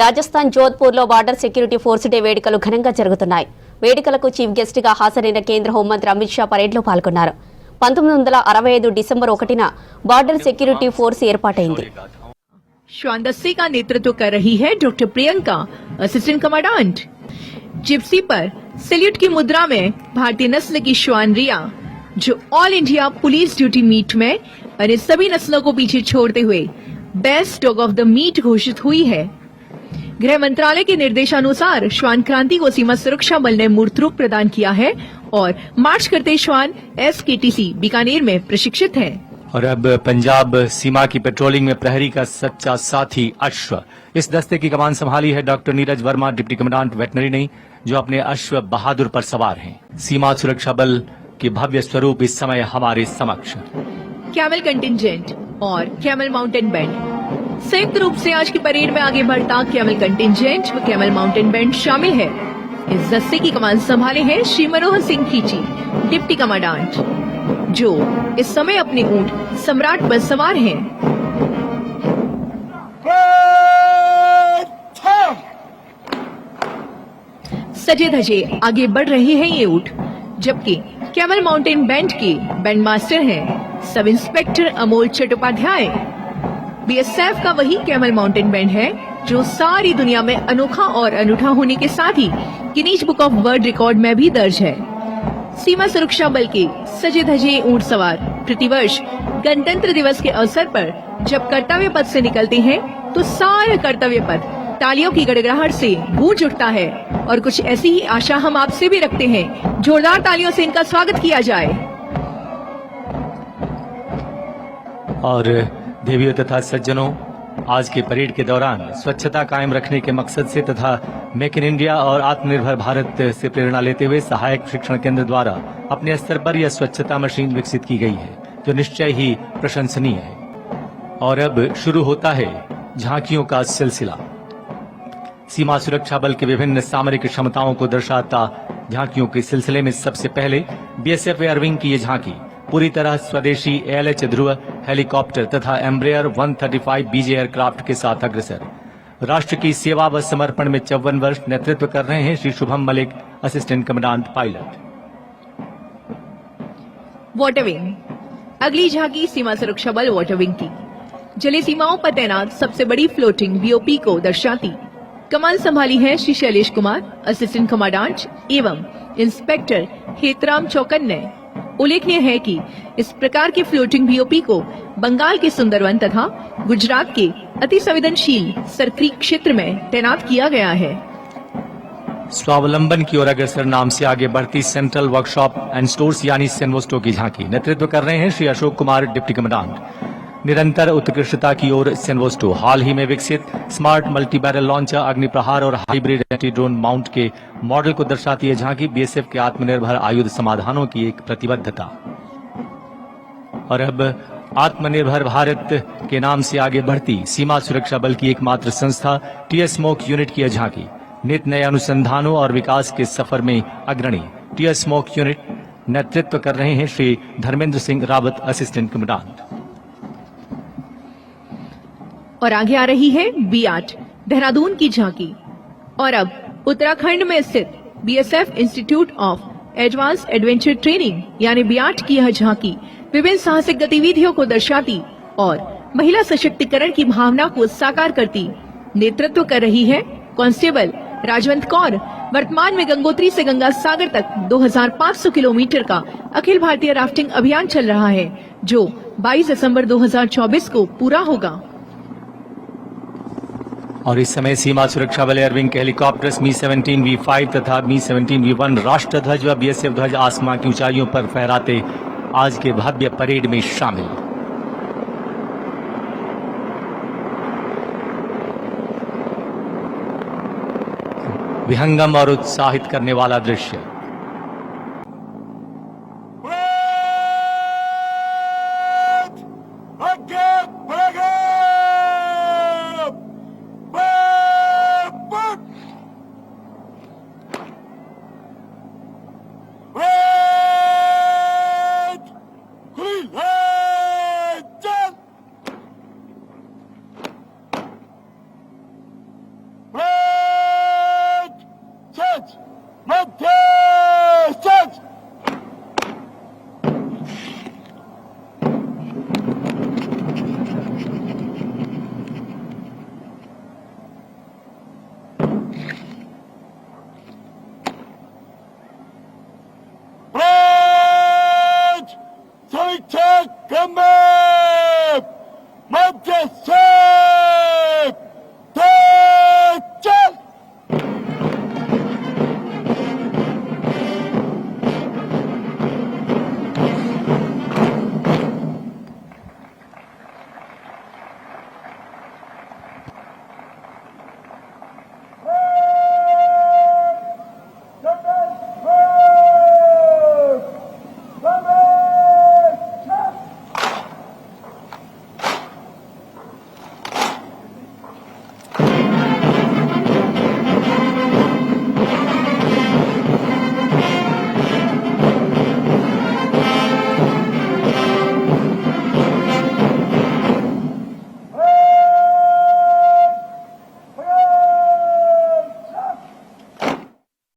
రాజస్థాన్ జోధ్పూర్లో border security force day వేడుకలు ఘనంగా జరుగుతున్నాయి. వేడుకలకు చీఫ్ గెస్ట్ గా హాజరైన కేంద్ర హోంమంత్రి అమిత్ షా పరేడ్లో పాల్గొన్నారు. 1965 డిసెంబర్ 1న బార్డర్ సెక్యూరిటీ ఫోర్స్ ఏర్పాటైంది. श्वान दस्ते का नेतृत्व कर रही है doctor Priyanka, assistant commandant. Gypsy पर सैल्यूट की मुद्रा में भारतीय नस्ल की श्वान रिया, जो all India police duty meet में अन्य सभी नस्लों को पीछे छोड़ते हुए best dog of the meet घोषित हुई है। गृह मंत्रालय के निर्देशानुसार श्वान क्रांति को सीमा सुरक्षा बल ने मूर्त रूप प्रदान किया है और मार्च करते श्वान SKTC बीकानेर में प्रशिक्षित है। और अब पंजाब सीमा की पेट्रोलिंग में प्रहरी का सच्चा साथी अश्व। इस दस्ते की कमान संभाली है doctor Neeraj Verma, deputy commandant veterinary, जो अपने अश्व बहादुर पर सवार हैं। सीमा सुरक्षा बल के भव्य स्वरूप इस समय हमारे समक्ष। कैमल कंटिंजेंट और कैमल माउंटेन बैंड संयुक्त रूप से आज की परेड में आगे बढ़ता कैमल कंटिंजेंट व कैमल माउंटेन बैंड शामिल है। इस दस्ते की कमान संभाले हैं श्री मनोहर सिंह खींची, डिप्टी कमांडेंट, जो इस समय अपने ऊंट सम्राट पर सवार हैं। सजे धजे आगे बढ़ रहे हैं ये ऊंट, जबकि कैमल माउंटेन बैंड के बैंड मास्टर हैं sub inspector Amol Chattopadhyay. BSF का वही कैमल माउंटेन बैंड है जो सारी दुनिया में अनोखा और अनूठा होने के साथ ही Guinness book of world record में भी दर्ज है। सीमा सुरक्षा बल के सजे धजे ऊंट सवार प्रतिवर्ष गणतंत्र दिवस के अवसर पर जब कर्तव्य पथ से निकलते हैं तो सारा कर्तव्य पथ तालियों की गड़गड़ाहट से गूंज उठता है और कुछ ऐसी ही आशा हम आपसे भी रखते हैं। जोरदार तालियों से इनका स्वागत किया जाए। और देवियों तथा सज्जनों, आज के परेड के दौरान स्वच्छता कायम रखने के मकसद से तथा मेक इन इंडिया और आत्मनिर्भर भारत से प्रेरणा लेते हुए सहायक शिक्षण केंद्र द्वारा अपने स्तर पर यह स्वच्छता मशीन विकसित की गई है, जो निश्चय ही प्रशंसनीय है। और अब शुरू होता है झांकियों का सिलसिला। सीमा सुरक्षा बल के विभिन्न सामरिक क्षमताओं को दर्शाता झांकियों के सिलसिले में सबसे पहले BSF एयर विंग की ये झांकी पूरी तरह स्वदेशी ALH ध्रुव हेलीकॉप्टर तथा एम्ब्रेयर 135 BJ एयरक्राफ्ट के साथ अग्रसर। राष्ट्र की सेवा व समर्पण में 54 वर्ष नेतृत्व कर रहे हैं Shri Shubham Malik, assistant commandant pilot. Water wing अगली झांकी सीमा सुरक्षा बल वाटर विंग की जली सीमाओं पर तैनात सबसे बड़ी फ्लोटिंग BOP को दर्शाती। कमान संभाली है श्री शैलेश कुमार, असिस्टेंट कमांडेंट एवं इंस्पेक्टर हेतराम चौकन ने। उल्लेखनीय है कि इस प्रकार के फ्लोटिंग BOP को बंगाल के सुंदरवन तथा गुजरात के अति संवेदनशील सरक्रीक क्षेत्र में तैनात किया गया है। स्वावलंबन की ओर अग्रसर नाम से आगे बढ़ती सेंट्रल वर्कशॉप एंड स्टोर्स यानी सेनवोस्टो की झांकी नेतृत्व कर रहे हैं श्री अशोक कुमार, डिप्टी कमांडेंट। निरंतर उत्कृष्टता की ओर सेनवोस्टो हाल ही में विकसित स्मार्ट मल्टी बैरल लॉन्चर, अग्निप्रहार और हाइब्रिड एंटी ड्रोन माउंट के मॉडल को दर्शाती है झांकी BSF के आत्मनिर्भर आयुध समाधानों की एक प्रतिबद्धता। और अब आत्मनिर्भर भारत के नाम से आगे बढ़ती सीमा सुरक्षा बल की एकमात्र संस्था TS स्मोक यूनिट की झांकी नित नए अनुसंधानों और विकास के सफर में अग्रणी। TS स्मोक यूनिट नेतृत्व कर रहे हैं श्री धर्मेंद्र सिंह रावत, असिस्टेंट कमांडेंट। और आगे आ रही है B8 देहरादून की झांकी। और अब उत्तराखंड में स्थित BSF institute of advance adventure training यानी B8 की यह झांकी विभिन्न साहसिक गतिविधियों को दर्शाती और महिला सशक्तिकरण की भावना को साकार करती। नेतृत्व कर रही है कांस्टेबल राजवंत कौर। वर्तमान में गंगोत्री से गंगा सागर तक 2500 किलोमीटर का अखिल भारतीय राफ्टिंग अभियान चल रहा है, जो 22 दिसंबर 2024 को पूरा होगा। और इस समय सीमा सुरक्षा बल एयर विंग के हेलीकॉप्टर्स Mi-17 V5 तथा Mi-17 V1 राष्ट्र ध्वज व BSF ध्वज आसमां की ऊंचाइयों पर फहराते आज के भव्य परेड में शामिल। विहंगम और उत्साहित करने वाला दृश्य।